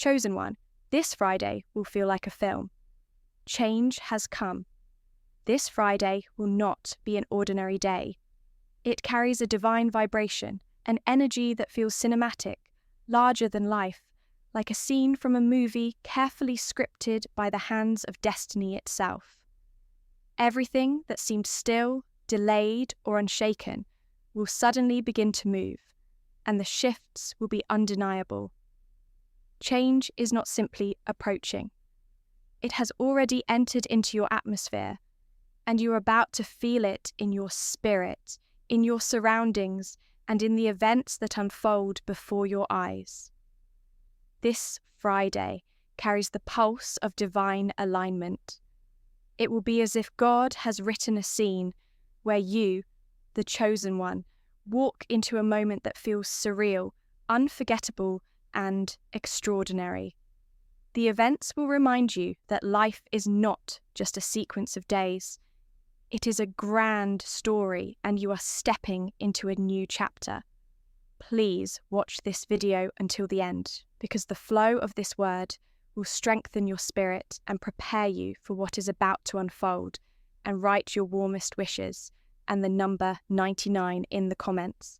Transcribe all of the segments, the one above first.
Chosen one, this Friday will feel like a film. Change has come. This Friday will not be an ordinary day. It carries a divine vibration, an energy that feels cinematic, larger than life, like a scene from a movie carefully scripted by the hands of destiny itself. Everything that seemed still, delayed, or unshaken will suddenly begin to move, and the shifts will be undeniable. Change is not simply approaching. It has already entered into your atmosphere, and you are about to feel it in your spirit, in your surroundings, and in the events that unfold before your eyes. This Friday carries the pulse of divine alignment. It will be as if God has written a scene where you, the chosen one, walk into a moment that feels surreal, unforgettable, and extraordinary. The events will remind you that life is not just a sequence of days. It is a grand story, and you are stepping into a new chapter. Please watch this video until the end, because the flow of this word will strengthen your spirit and prepare you for what is about to unfold, and write your warmest wishes and the number 99 in the comments.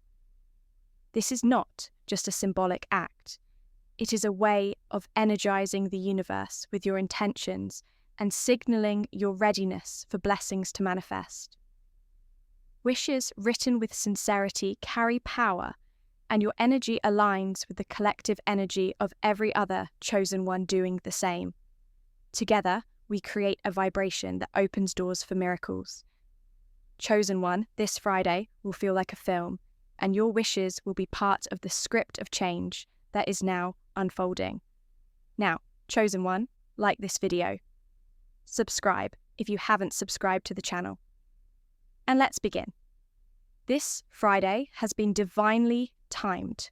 This is not just a symbolic act. It is a way of energizing the universe with your intentions and signaling your readiness for blessings to manifest. Wishes written with sincerity carry power, and your energy aligns with the collective energy of every other chosen one doing the same. Together, we create a vibration that opens doors for miracles. Chosen one, this Friday will feel like a film, and your wishes will be part of the script of change that is now unfolding. Now, chosen one, like this video. Subscribe if you haven't subscribed to the channel. And let's begin. This Friday has been divinely timed.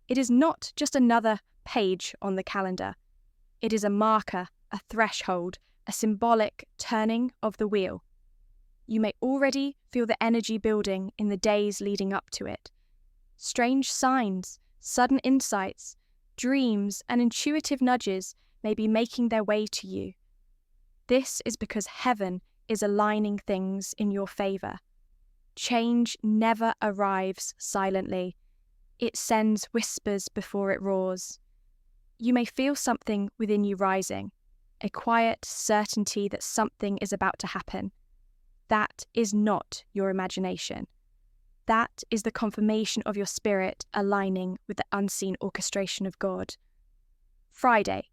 It is not just another page on the calendar. It is a marker, a threshold, a symbolic turning of the wheel. You may already feel the energy building in the days leading up to it. Strange signs, sudden insights, dreams, and intuitive nudges may be making their way to you. This is because heaven is aligning things in your favor. Change never arrives silently. It sends whispers before it roars. You may feel something within you rising, a quiet certainty that something is about to happen. That is not your imagination. That is the confirmation of your spirit aligning with the unseen orchestration of God. Friday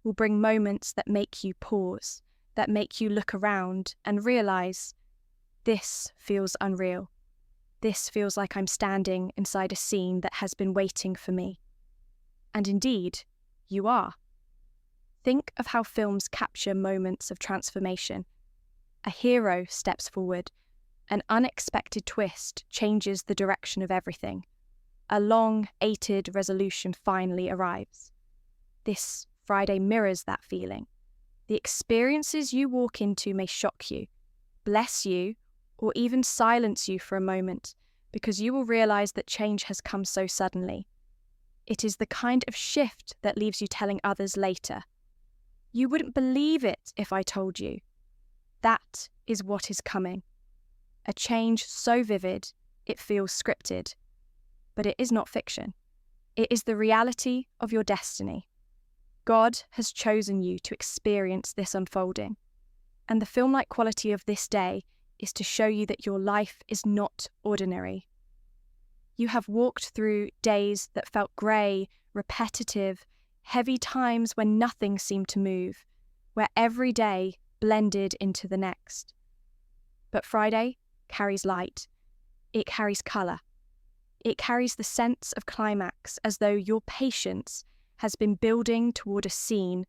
will bring moments that make you pause, that make you look around and realize, this feels unreal. This feels like I'm standing inside a scene that has been waiting for me. And indeed, you are. Think of how films capture moments of transformation. A hero steps forward. An unexpected twist changes the direction of everything. A long-awaited resolution finally arrives. This Friday mirrors that feeling. The experiences you walk into may shock you, bless you, or even silence you for a moment, because you will realize that change has come so suddenly. It is the kind of shift that leaves you telling others later. You wouldn't believe it if I told you. That is what is coming. A change so vivid, it feels scripted. But it is not fiction. It is the reality of your destiny. God has chosen you to experience this unfolding. And the film-like quality of this day is to show you that your life is not ordinary. You have walked through days that felt grey, repetitive, heavy times when nothing seemed to move, where every day blended into the next. But Friday carries light. It carries colour. It carries the sense of climax, as though your patience has been building toward a scene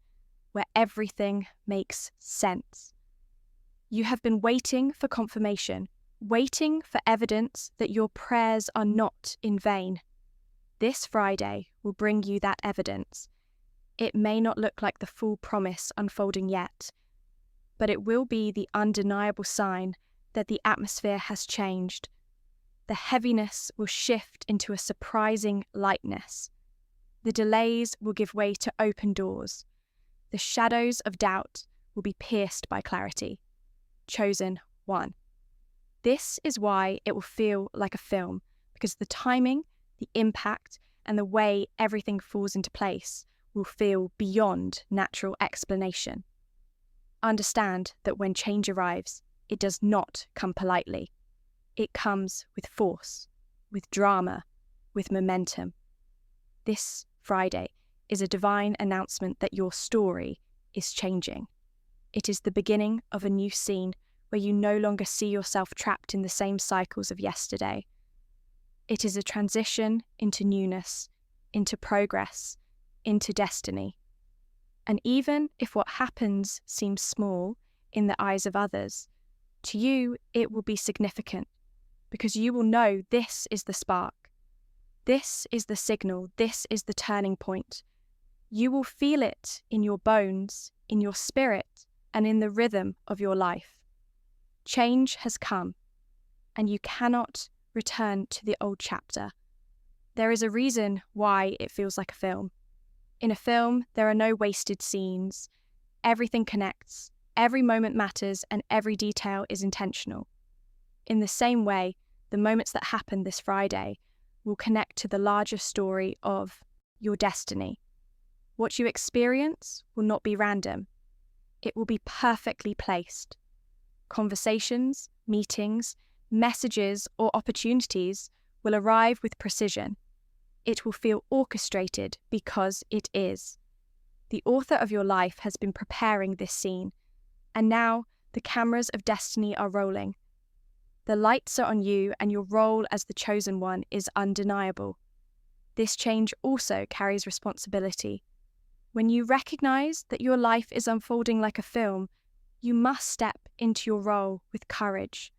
where everything makes sense. You have been waiting for confirmation, waiting for evidence that your prayers are not in vain. This Friday will bring you that evidence. It may not look like the full promise unfolding yet, but it will be the undeniable sign that the atmosphere has changed. The heaviness will shift into a surprising lightness. The delays will give way to open doors. The shadows of doubt will be pierced by clarity. Chosen one. This is why it will feel like a film, because the timing, the impact, and the way everything falls into place will feel beyond natural explanation. Understand that when change arrives, it does not come politely. It comes with force, with drama, with momentum. This Friday is a divine announcement that your story is changing. It is the beginning of a new scene where you no longer see yourself trapped in the same cycles of yesterday. It is a transition into newness, into progress, into destiny. And even if what happens seems small in the eyes of others, to you it will be significant, because you will know this is the spark. This is the signal. This is the turning point. You will feel it in your bones, in your spirit, and in the rhythm of your life. Change has come, and you cannot return to the old chapter. There is a reason why it feels like a film. In a film, there are no wasted scenes. Everything connects, every moment matters, and every detail is intentional. In the same way, the moments that happen this Friday will connect to the larger story of your destiny. What you experience will not be random. It will be perfectly placed. Conversations, meetings, messages, or opportunities will arrive with precision. It will feel orchestrated because it is. The author of your life has been preparing this scene, and now the cameras of destiny are rolling. The lights are on you, and your role as the chosen one is undeniable. This change also carries responsibility. When you recognize that your life is unfolding like a film, you must step into your role with courage.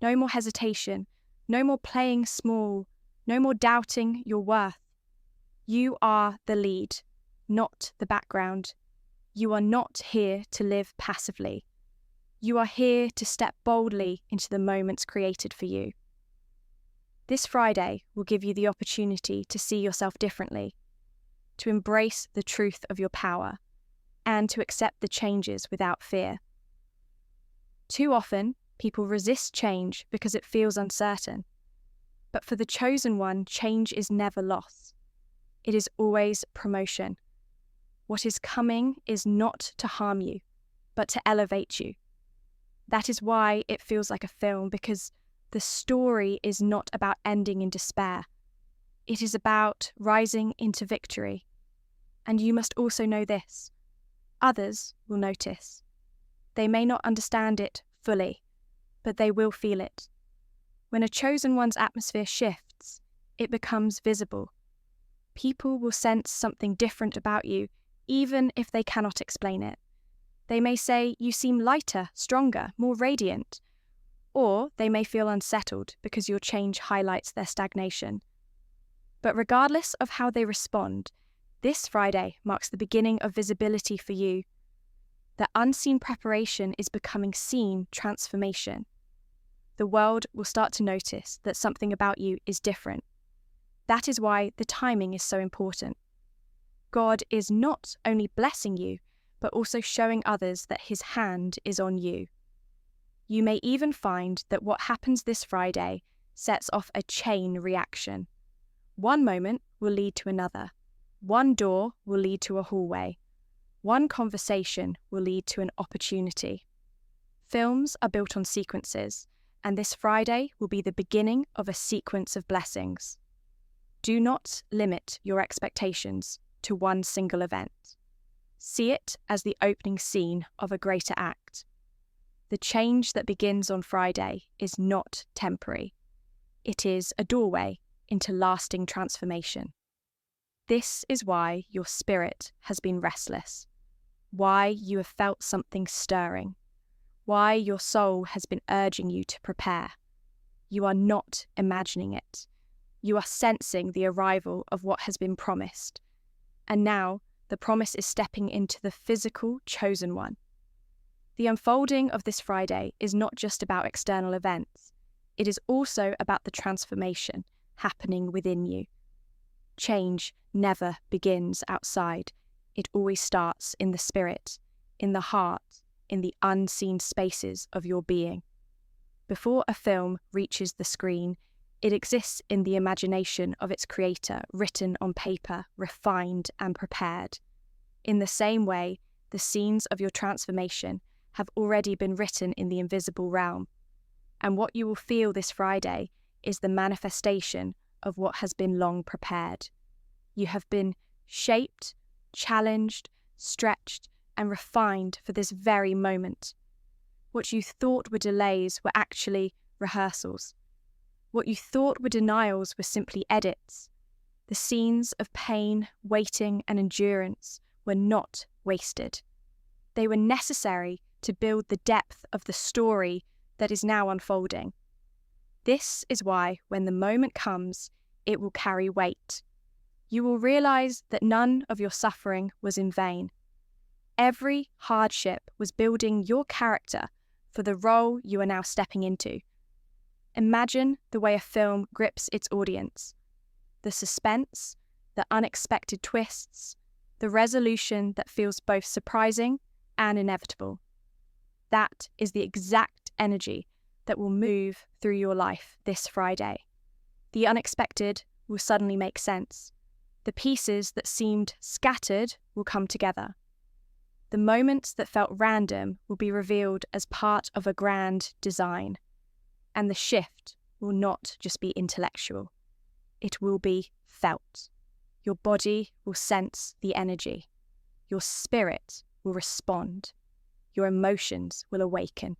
No more hesitation, no more playing small, no more doubting your worth. You are the lead, not the background. You are not here to live passively. You are here to step boldly into the moments created for you. This Friday will give you the opportunity to see yourself differently, to embrace the truth of your power, and to accept the changes without fear. Too often, people resist change because it feels uncertain. But for the chosen one, change is never loss. It is always promotion. What is coming is not to harm you, but to elevate you. That is why it feels like a film, because the story is not about ending in despair. It is about rising into victory. And you must also know this. Others will notice. They may not understand it fully, but they will feel it. When a chosen one's atmosphere shifts, it becomes visible. People will sense something different about you, even if they cannot explain it. They may say you seem lighter, stronger, more radiant, or they may feel unsettled because your change highlights their stagnation. But regardless of how they respond, this Friday marks the beginning of visibility for you. The unseen preparation is becoming seen transformation. The world will start to notice that something about you is different. That is why the timing is so important. God is not only blessing you, but also showing others that His hand is on you. You may even find that what happens this Friday sets off a chain reaction. One moment will lead to another. One door will lead to a hallway. One conversation will lead to an opportunity. Films are built on sequences, and this Friday will be the beginning of a sequence of blessings. Do not limit your expectations to one single event. See it as the opening scene of a greater act. The change that begins on Friday is not temporary. It is a doorway into lasting transformation. This is why your spirit has been restless, why you have felt something stirring, why your soul has been urging you to prepare. You are not imagining it. You are sensing the arrival of what has been promised. And now, the promise is stepping into the physical chosen one. The unfolding of this Friday is not just about external events. It is also about the transformation happening within you. Change never begins outside. It always starts in the spirit, in the heart, in the unseen spaces of your being. Before a film reaches the screen, it exists in the imagination of its creator, written on paper, refined and prepared. In the same way, the scenes of your transformation have already been written in the invisible realm. And what you will feel this Friday is the manifestation of what has been long prepared. You have been shaped, challenged, stretched, and refined for this very moment. What you thought were delays were actually rehearsals. What you thought were denials were simply edits. The scenes of pain, waiting, and endurance were not wasted. They were necessary to build the depth of the story that is now unfolding. This is why, when the moment comes, it will carry weight. You will realize that none of your suffering was in vain. Every hardship was building your character for the role you are now stepping into. Imagine the way a film grips its audience. The suspense, the unexpected twists, the resolution that feels both surprising and inevitable. That is the exact energy that will move through your life this Friday. The unexpected will suddenly make sense. The pieces that seemed scattered will come together. The moments that felt random will be revealed as part of a grand design. And the shift will not just be intellectual. It will be felt. Your body will sense the energy. Your spirit will respond. Your emotions will awaken.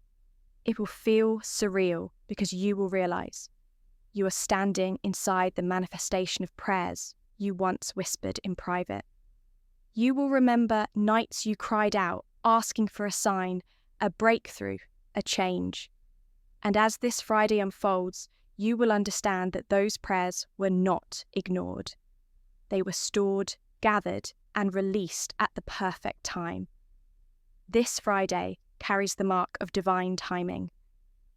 It will feel surreal because you will realize you are standing inside the manifestation of prayers you once whispered in private. You will remember nights you cried out, asking for a sign, a breakthrough, a change. And as this Friday unfolds, you will understand that those prayers were not ignored. They were stored, gathered, and released at the perfect time. This Friday carries the mark of divine timing.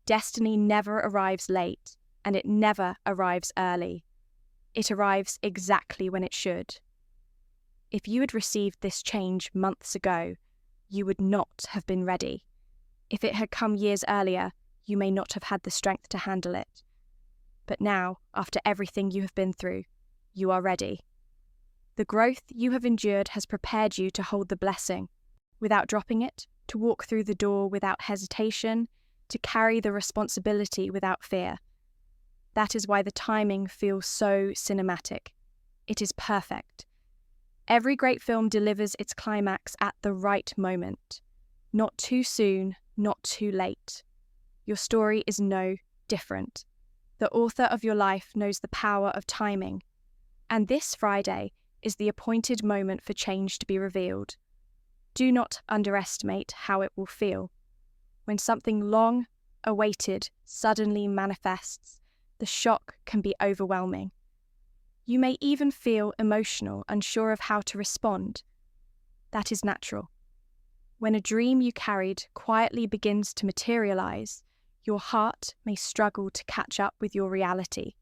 Destiny never arrives late, and it never arrives early. It arrives exactly when it should. If you had received this change months ago, you would not have been ready. If it had come years earlier, you may not have had the strength to handle it. But now, after everything you have been through, you are ready. The growth you have endured has prepared you to hold the blessing, without dropping it, to walk through the door without hesitation, to carry the responsibility without fear. That is why the timing feels so cinematic. It is perfect. Every great film delivers its climax at the right moment. Not too soon, not too late. Your story is no different. The author of your life knows the power of timing. And this Friday is the appointed moment for change to be revealed. Do not underestimate how it will feel. When something long awaited suddenly manifests, the shock can be overwhelming. You may even feel emotional, unsure of how to respond. That is natural. When a dream you carried quietly begins to materialize, your heart may struggle to catch up with your reality.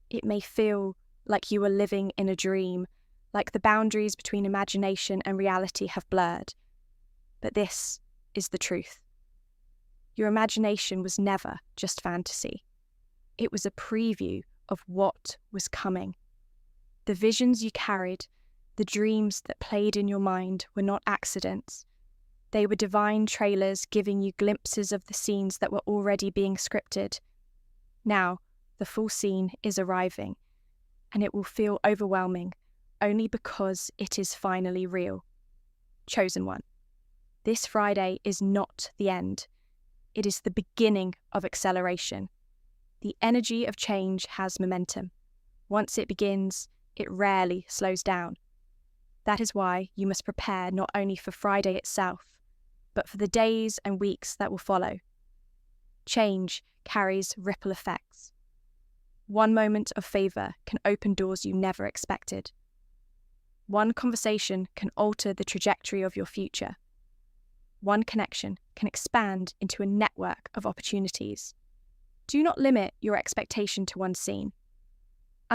It may feel like you are living in a dream, like the boundaries between imagination and reality have blurred. But this is the truth. Your imagination was never just fantasy. It was a preview of what was coming. The visions you carried, the dreams that played in your mind were not accidents. They were divine trailers giving you glimpses of the scenes that were already being scripted. Now, the full scene is arriving, and it will feel overwhelming only because it is finally real. Chosen one. This Friday is not the end. It is the beginning of acceleration. The energy of change has momentum. Once it begins, it rarely slows down. That is why you must prepare not only for Friday itself, but for the days and weeks that will follow. Change carries ripple effects. One moment of favor can open doors you never expected. One conversation can alter the trajectory of your future. One connection can expand into a network of opportunities. Do not limit your expectation to one scene.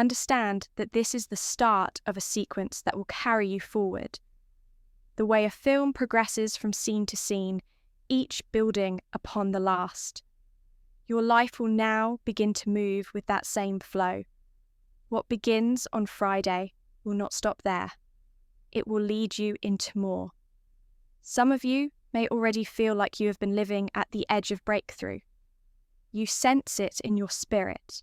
Understand that this is the start of a sequence that will carry you forward. The way a film progresses from scene to scene, each building upon the last. Your life will now begin to move with that same flow. What begins on Friday will not stop there. It will lead you into more. Some of you may already feel like you have been living at the edge of breakthrough. You sense it in your spirit,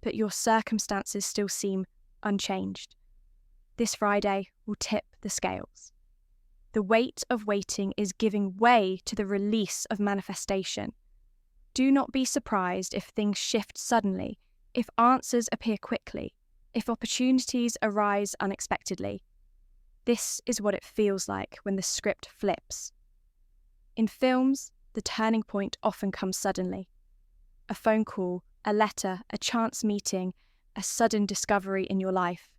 but your circumstances still seem unchanged. This Friday will tip the scales. The weight of waiting is giving way to the release of manifestation. Do not be surprised if things shift suddenly, if answers appear quickly, if opportunities arise unexpectedly. This is what it feels like when the script flips. In films, the turning point often comes suddenly. A phone call, a letter, a chance meeting, a sudden discovery in your life.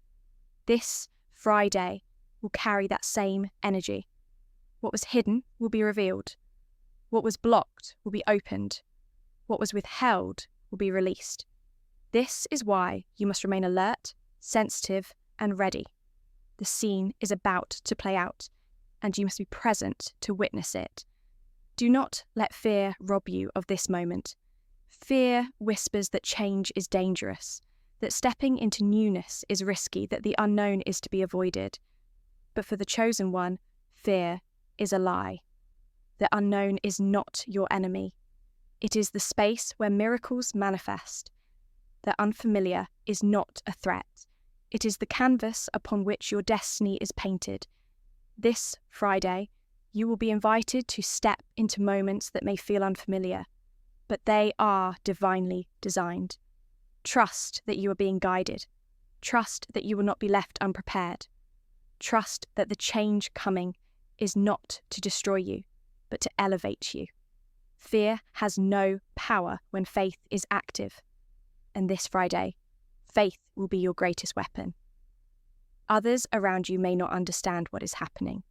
This Friday will carry that same energy. What was hidden will be revealed. What was blocked will be opened. What was withheld will be released. This is why you must remain alert, sensitive, and ready. The scene is about to play out, and you must be present to witness it. Do not let fear rob you of this moment. Fear whispers that change is dangerous, that stepping into newness is risky, that the unknown is to be avoided. But for the chosen one, fear is a lie. The unknown is not your enemy. It is the space where miracles manifest. The unfamiliar is not a threat. It is the canvas upon which your destiny is painted. This Friday, you will be invited to step into moments that may feel unfamiliar, but they are divinely designed. Trust that you are being guided. Trust that you will not be left unprepared. Trust that the change coming is not to destroy you, but to elevate you. Fear has no power when faith is active. And this Friday, faith will be your greatest weapon. Others around you may not understand what is happening.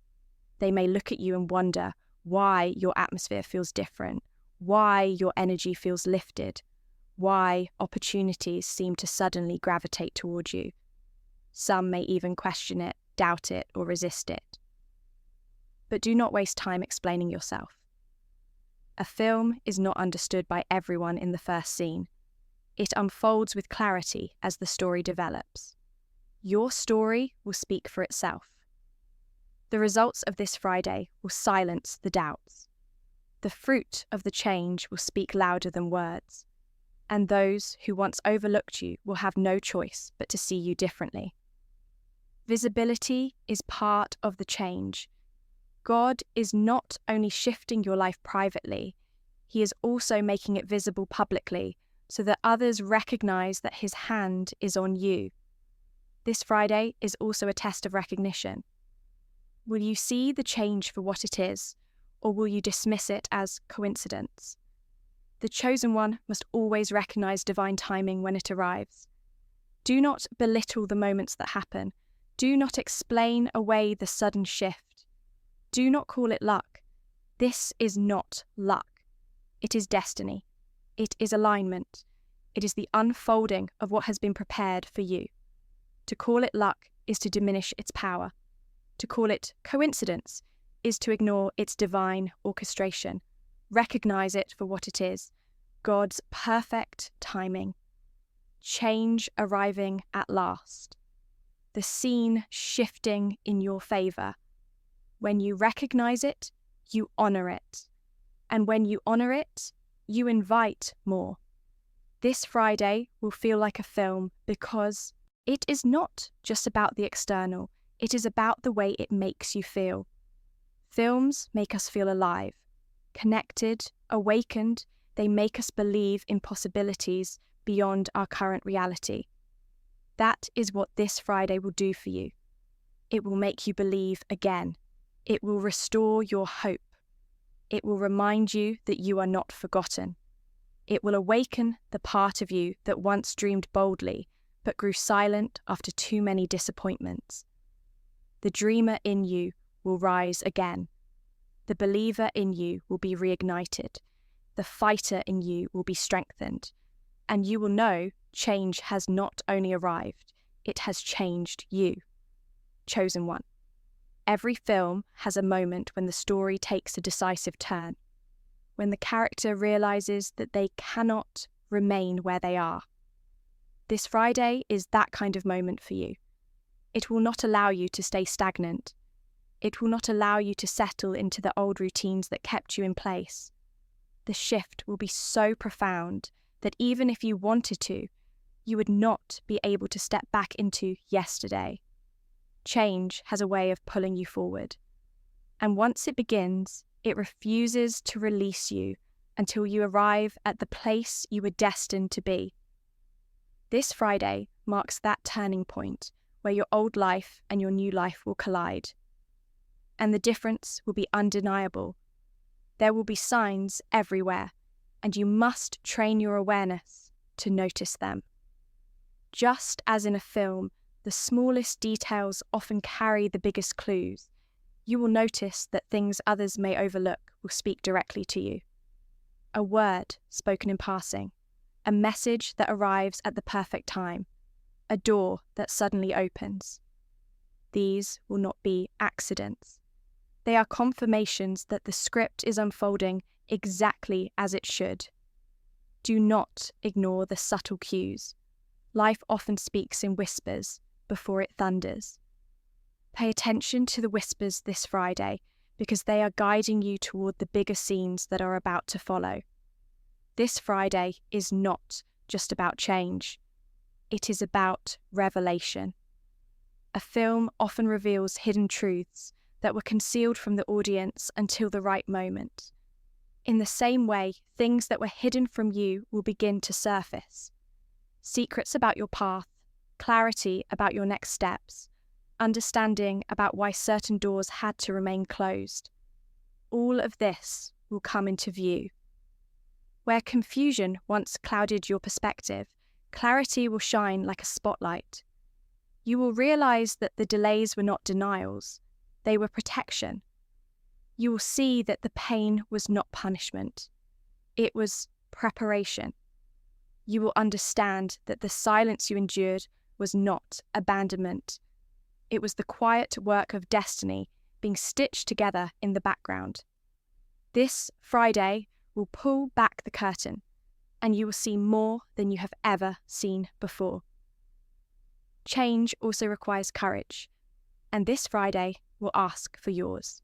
They may look at you and wonder why your atmosphere feels different, why your energy feels lifted, why opportunities seem to suddenly gravitate toward you. Some may even question it, doubt it, or resist it. But do not waste time explaining yourself. A film is not understood by everyone in the first scene. It unfolds with clarity as the story develops. Your story will speak for itself. The results of this Friday will silence the doubts. The fruit of the change will speak louder than words. And those who once overlooked you will have no choice but to see you differently. Visibility is part of the change. God is not only shifting your life privately, He is also making it visible publicly so that others recognize that His hand is on you. This Friday is also a test of recognition. Will you see the change for what it is, or will you dismiss it as coincidence? The chosen one must always recognize divine timing when it arrives. Do not belittle the moments that happen. Do not explain away the sudden shift. Do not call it luck. This is not luck. It is destiny. It is alignment. It is the unfolding of what has been prepared for you. To call it luck is to diminish its power. To call it coincidence is to ignore its divine orchestration. Recognize it for what it is, God's perfect timing. Change arriving at last. The scene shifting in your favor. When you recognize it, you honor it. And when you honor it, you invite more. This Friday will feel like a film because it is not just about the external, it is about the way it makes you feel. Films make us feel alive, connected, awakened. They make us believe in possibilities beyond our current reality. That is what this Friday will do for you. It will make you believe again. It will restore your hope. It will remind you that you are not forgotten. It will awaken the part of you that once dreamed boldly, but grew silent after too many disappointments. The dreamer in you will rise again. The believer in you will be reignited. The fighter in you will be strengthened. And you will know change has not only arrived, it has changed you. Chosen one. Every film has a moment when the story takes a decisive turn, when the character realizes that they cannot remain where they are. This Friday is that kind of moment for you. It will not allow you to stay stagnant. It will not allow you to settle into the old routines that kept you in place. The shift will be so profound that even if you wanted to, you would not be able to step back into yesterday. Change has a way of pulling you forward. And once it begins, it refuses to release you until you arrive at the place you were destined to be. This Friday marks that turning point where your old life and your new life will collide. And the difference will be undeniable. There will be signs everywhere, and you must train your awareness to notice them. Just as in a film, the smallest details often carry the biggest clues, you will notice that things others may overlook will speak directly to you. A word spoken in passing, a message that arrives at the perfect time, a door that suddenly opens. These will not be accidents. They are confirmations that the script is unfolding exactly as it should. Do not ignore the subtle cues. Life often speaks in whispers before it thunders. Pay attention to the whispers this Friday because they are guiding you toward the bigger scenes that are about to follow. This Friday is not just about change. It is about revelation. A film often reveals hidden truths that were concealed from the audience until the right moment. In the same way, things that were hidden from you will begin to surface. Secrets about your path, clarity about your next steps, understanding about why certain doors had to remain closed. All of this will come into view. Where confusion once clouded your perspective, clarity will shine like a spotlight. You will realize that the delays were not denials, they were protection. You will see that the pain was not punishment. It was preparation. You will understand that the silence you endured was not abandonment. It was the quiet work of destiny being stitched together in the background. This Friday will pull back the curtain, and you will see more than you have ever seen before. Change also requires courage, and this Friday will ask for yours.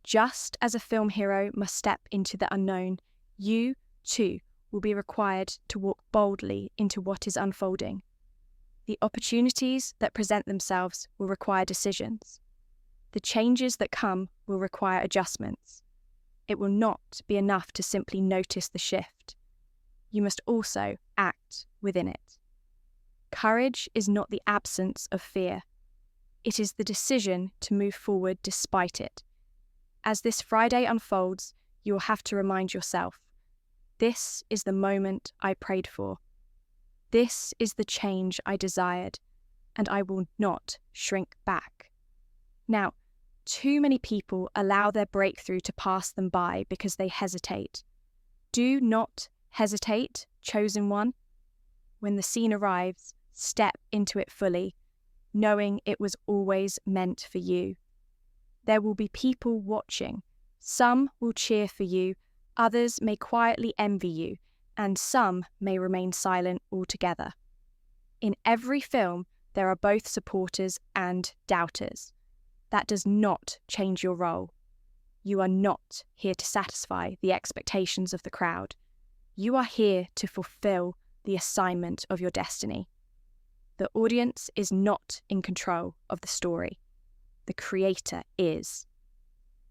Just as a film hero must step into the unknown, you, too, will be required to walk boldly into what is unfolding. The opportunities that present themselves will require decisions. The changes that come will require adjustments. It will not be enough to simply notice the shift. You must also act within it. Courage is not the absence of fear. It is the decision to move forward despite it. As this Friday unfolds, you will have to remind yourself, this is the moment I prayed for. This is the change I desired, and I will not shrink back. Now, too many people allow their breakthrough to pass them by because they hesitate. Do not hesitate, chosen one. When the scene arrives, step into it fully, knowing it was always meant for you. There will be people watching. Some will cheer for you, others may quietly envy you, and some may remain silent altogether. In every film, there are both supporters and doubters. That does not change your role. You are not here to satisfy the expectations of the crowd. You are here to fulfill the assignment of your destiny. The audience is not in control of the story. The creator is.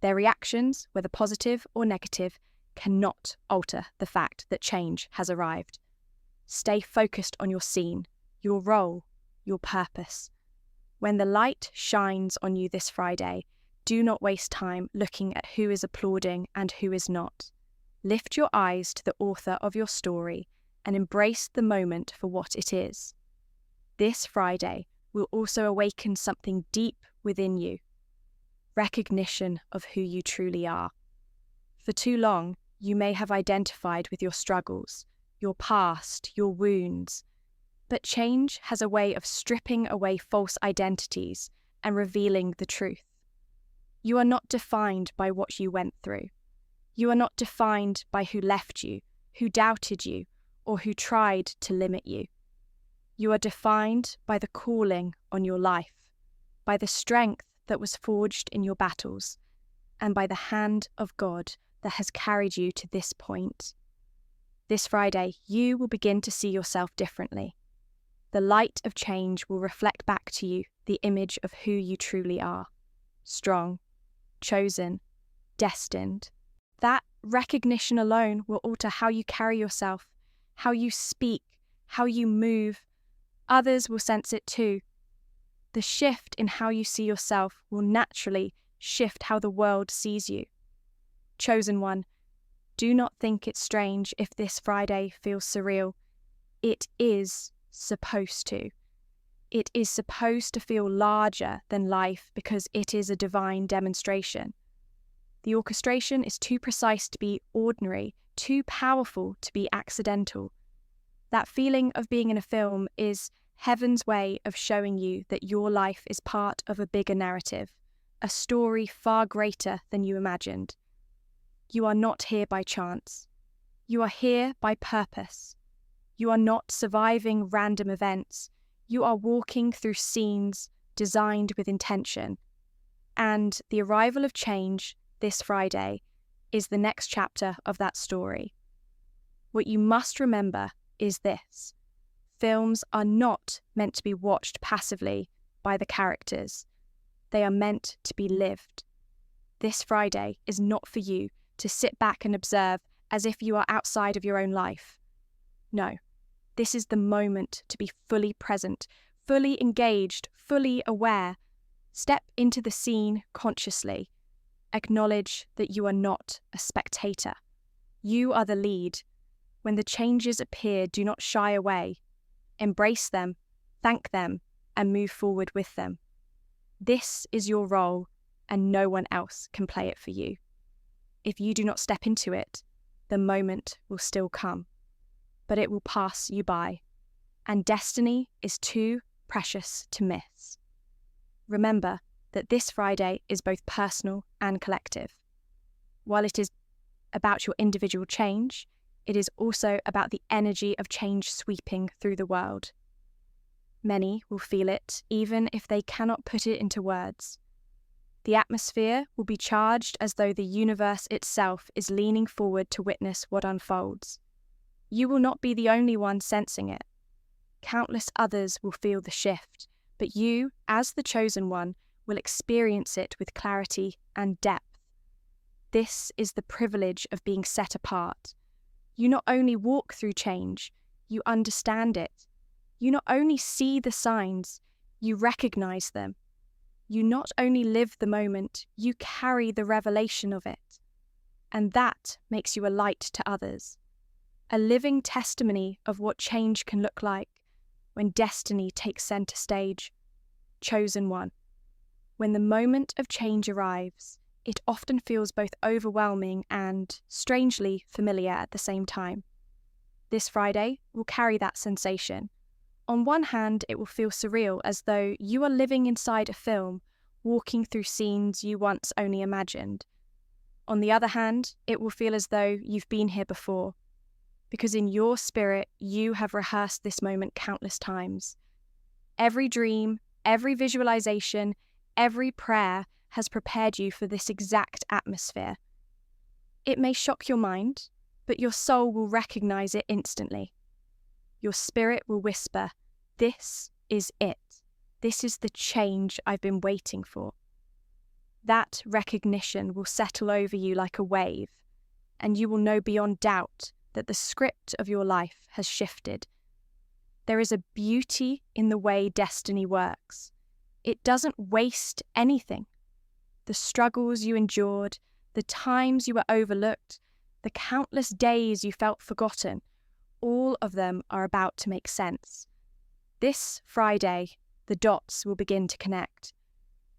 Their reactions, whether positive or negative, cannot alter the fact that change has arrived. Stay focused on your scene, your role, your purpose. When the light shines on you this Friday, do not waste time looking at who is applauding and who is not. Lift your eyes to the author of your story and embrace the moment for what it is. This Friday will also awaken something deep within you. Recognition of who you truly are. For too long, you may have identified with your struggles, your past, your wounds, But change has a way of stripping away false identities and revealing the truth. You are not defined by what you went through. You are not defined by who left you, who doubted you, or who tried to limit you. You are defined by the calling on your life, by the strength that was forged in your battles, and by the hand of God that has carried you to this point. This Friday, you will begin to see yourself differently. The light of change will reflect back to you the image of who you truly are. Strong, chosen, destined. That recognition alone will alter how you carry yourself, how you speak, how you move. Others will sense it too. The shift in how you see yourself will naturally shift how the world sees you. Chosen one, do not think it's strange if this Friday feels surreal. It is supposed to. It is supposed to feel larger than life because it is a divine demonstration. The orchestration is too precise to be ordinary, too powerful to be accidental. That feeling of being in a film is heaven's way of showing you that your life is part of a bigger narrative, a story far greater than you imagined. You are not here by chance. You are here by purpose. You are not surviving random events. You are walking through scenes designed with intention. And the arrival of change this Friday is the next chapter of that story. What you must remember is this: films are not meant to be watched passively by the characters. They are meant to be lived. This Friday is not for you to sit back and observe as if you are outside of your own life. No, this is the moment to be fully present, fully engaged, fully aware. Step into the scene consciously. Acknowledge that you are not a spectator. You are the lead. When the changes appear, do not shy away. Embrace them, thank them, and move forward with them. This is your role, and no one else can play it for you. If you do not step into it, the moment will still come, but it will pass you by, and destiny is too precious to miss. Remember that this Friday is both personal and collective. While it is about your individual change, it is also about the energy of change sweeping through the world. Many will feel it, even if they cannot put it into words. The atmosphere will be charged as though the universe itself is leaning forward to witness what unfolds. You will not be the only one sensing it. Countless others will feel the shift, but you, as the chosen one, will experience it with clarity and depth. This is the privilege of being set apart. You not only walk through change, you understand it. You not only see the signs, you recognize them. You not only live the moment, you carry the revelation of it. And that makes you a light to others. A living testimony of what change can look like when destiny takes center stage. Chosen one. When the moment of change arrives, it often feels both overwhelming and, strangely, familiar at the same time. This Friday will carry that sensation. On one hand, it will feel surreal, as though you are living inside a film, walking through scenes you once only imagined. On the other hand, it will feel as though you've been here before, because in your spirit, you have rehearsed this moment countless times. Every dream, every visualization, every prayer has prepared you for this exact atmosphere. It may shock your mind, but your soul will recognize it instantly. Your spirit will whisper, "This is it. This is the change I've been waiting for." That recognition will settle over you like a wave, and you will know beyond doubt that the script of your life has shifted. There is a beauty in the way destiny works. It doesn't waste anything. The struggles you endured, the times you were overlooked, the countless days you felt forgotten, all of them are about to make sense. This Friday, the dots will begin to connect.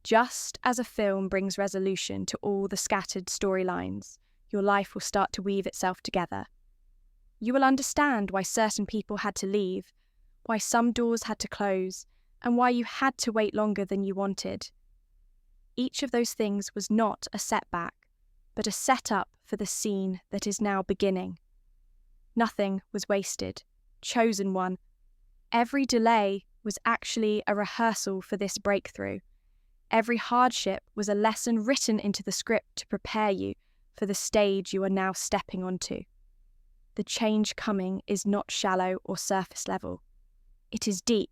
Just as a film brings resolution to all the scattered storylines, your life will start to weave itself together. You will understand why certain people had to leave, why some doors had to close, and why you had to wait longer than you wanted. Each of those things was not a setback, but a setup for the scene that is now beginning. Nothing was wasted, chosen one. Every delay was actually a rehearsal for this breakthrough. Every hardship was a lesson written into the script to prepare you for the stage you are now stepping onto. The change coming is not shallow or surface level. It is deep,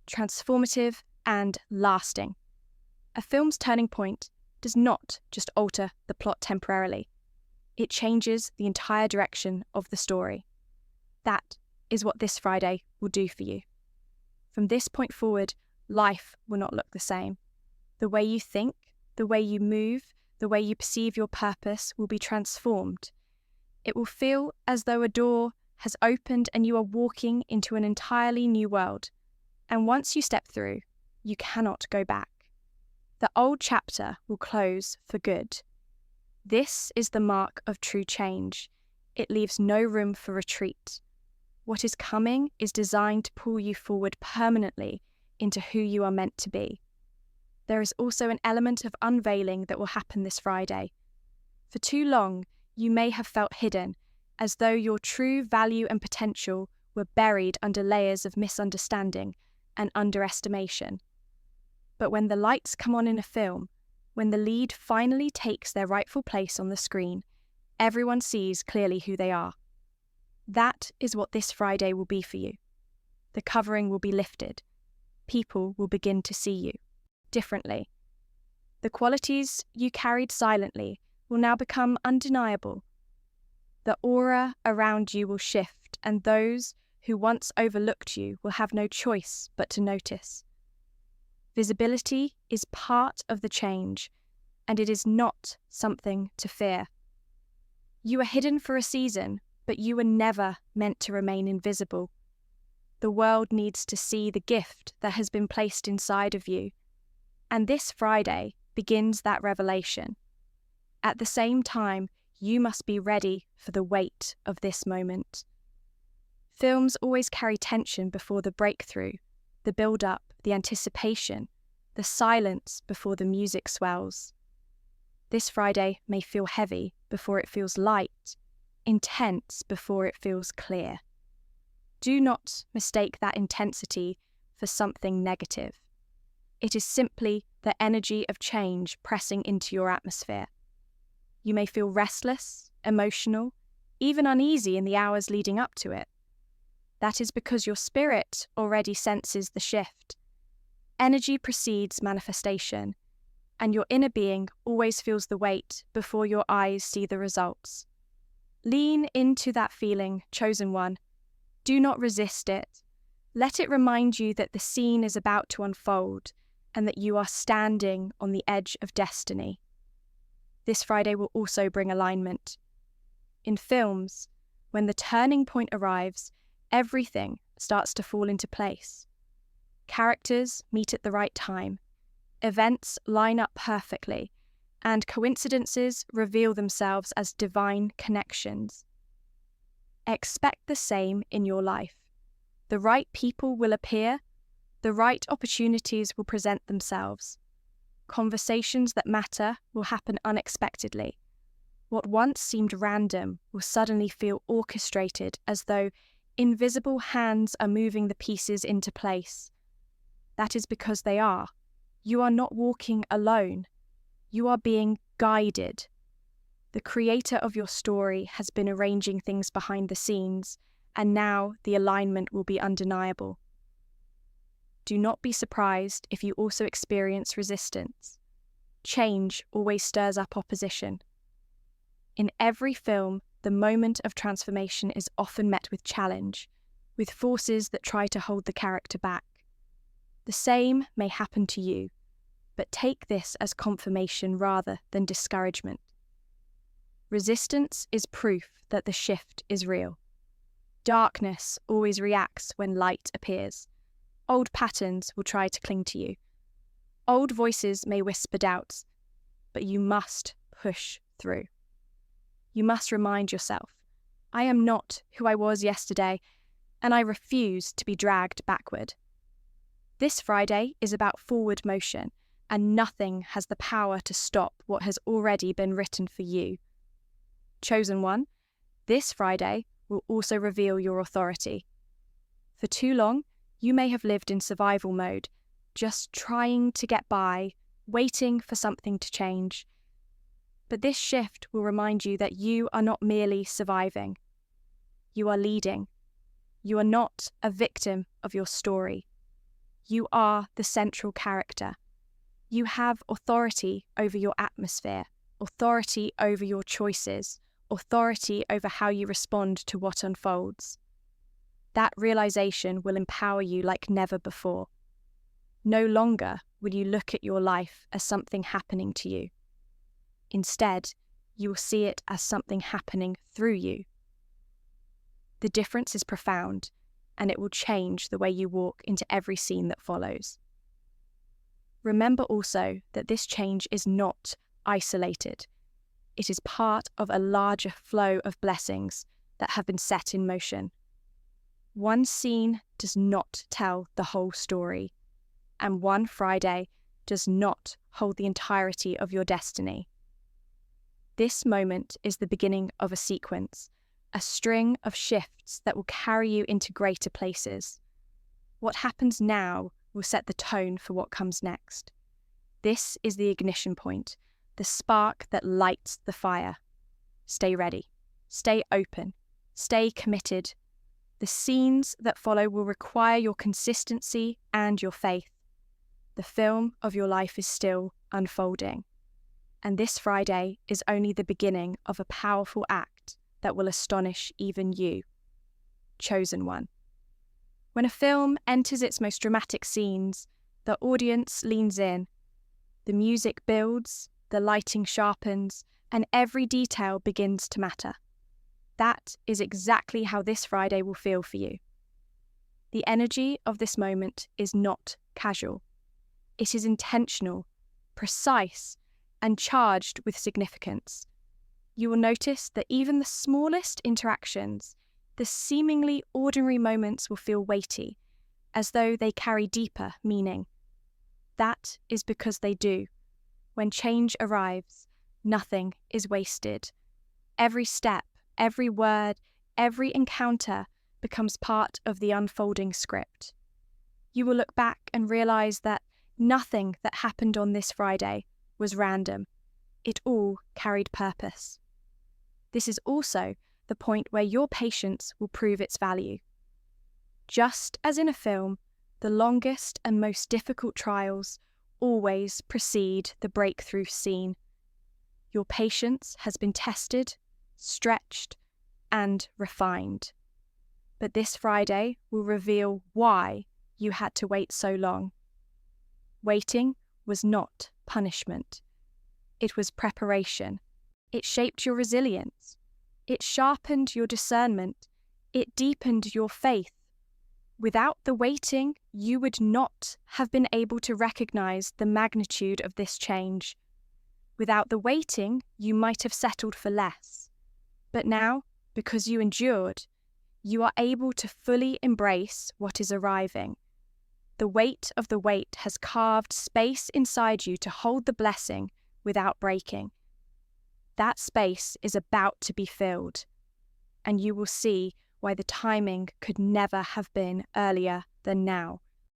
transformative, and lasting. A film's turning point does not just alter the plot temporarily. It changes the entire direction of the story. That is what this Friday will do for you. From this point forward, life will not look the same. The way you think, the way you move, the way you perceive your purpose will be transformed. It will feel as though a door has opened and you are walking into an entirely new world. And once you step through, you cannot go back. The old chapter will close for good. This is the mark of true change. It leaves no room for retreat. What is coming is designed to pull you forward permanently into who you are meant to be. There is also an element of unveiling that will happen this Friday. For too long, you may have felt hidden, as though your true value and potential were buried under layers of misunderstanding and underestimation. But when the lights come on in a film, when the lead finally takes their rightful place on the screen, everyone sees clearly who they are. That is what this Friday will be for you. The covering will be lifted. People will begin to see you differently. The qualities you carried silently will now become undeniable. The aura around you will shift, and those who once overlooked you will have no choice but to notice. Visibility is part of the change, and it is not something to fear. You are hidden for a season, but you were never meant to remain invisible. The world needs to see the gift that has been placed inside of you, and this Friday begins that revelation. At the same time, you must be ready for the weight of this moment. Films always carry tension before the breakthrough, the build-up, the anticipation, the silence before the music swells. This Friday may feel heavy before it feels light, intense before it feels clear. Do not mistake that intensity for something negative. It is simply the energy of change pressing into your atmosphere. You may feel restless, emotional, even uneasy in the hours leading up to it. That is because your spirit already senses the shift. Energy precedes manifestation, and your inner being always feels the weight before your eyes see the results. Lean into that feeling, chosen one. Do not resist it. Let it remind you that the scene is about to unfold and that you are standing on the edge of destiny. This Friday will also bring alignment. In films, when the turning point arrives, everything starts to fall into place. Characters meet at the right time, events line up perfectly, and coincidences reveal themselves as divine connections. Expect the same in your life. The right people will appear, the right opportunities will present themselves. Conversations that matter will happen unexpectedly. What once seemed random will suddenly feel orchestrated, as though invisible hands are moving the pieces into place. That is because they are. You are not walking alone. You are being guided. The creator of your story has been arranging things behind the scenes, and now the alignment will be undeniable. Do not be surprised if you also experience resistance. Change always stirs up opposition. In every film, the moment of transformation is often met with challenge, with forces that try to hold the character back. The same may happen to you, but take this as confirmation rather than discouragement. Resistance is proof that the shift is real. Darkness always reacts when light appears. Old patterns will try to cling to you. Old voices may whisper doubts, but you must push through. You must remind yourself, I am not who I was yesterday, and I refuse to be dragged backward. This Friday is about forward motion, and nothing has the power to stop what has already been written for you. Chosen one, this Friday will also reveal your authority. For too long, you may have lived in survival mode, just trying to get by, waiting for something to change. But this shift will remind you that you are not merely surviving. You are leading. You are not a victim of your story. You are the central character. You have authority over your atmosphere, authority over your choices, authority over how you respond to what unfolds. That realization will empower you like never before. No longer will you look at your life as something happening to you. Instead, you will see it as something happening through you. The difference is profound, and it will change the way you walk into every scene that follows. Remember also that this change is not isolated. It is part of a larger flow of blessings that have been set in motion. One scene does not tell the whole story, and one Friday does not hold the entirety of your destiny. This moment is the beginning of a sequence, a string of shifts that will carry you into greater places. What happens now will set the tone for what comes next. This is the ignition point, the spark that lights the fire. Stay ready, stay open, stay committed. The scenes that follow will require your consistency and your faith. The film of your life is still unfolding. And this Friday is only the beginning of a powerful act that will astonish even you. Chosen one. When a film enters its most dramatic scenes, the audience leans in. The music builds, the lighting sharpens, and every detail begins to matter. That is exactly how this Friday will feel for you. The energy of this moment is not casual. It is intentional, precise, and charged with significance. You will notice that even the smallest interactions, the seemingly ordinary moments will feel weighty, as though they carry deeper meaning. That is because they do. When change arrives, nothing is wasted. Every step, every word, every encounter becomes part of the unfolding script. You will look back and realize that nothing that happened on this Friday was random. It all carried purpose. This is also the point where your patience will prove its value. Just as in a film, the longest and most difficult trials always precede the breakthrough scene. Your patience has been tested, stretched, and refined. But this Friday will reveal why you had to wait so long. Waiting was not punishment. It was preparation. It shaped your resilience. It sharpened your discernment. It deepened your faith. Without the waiting, you would not have been able to recognize the magnitude of this change. Without the waiting, you might have settled for less. But now, because you endured, you are able to fully embrace what is arriving. The weight of the wait has carved space inside you to hold the blessing without breaking. That space is about to be filled, and you will see why the timing could never have been earlier than now.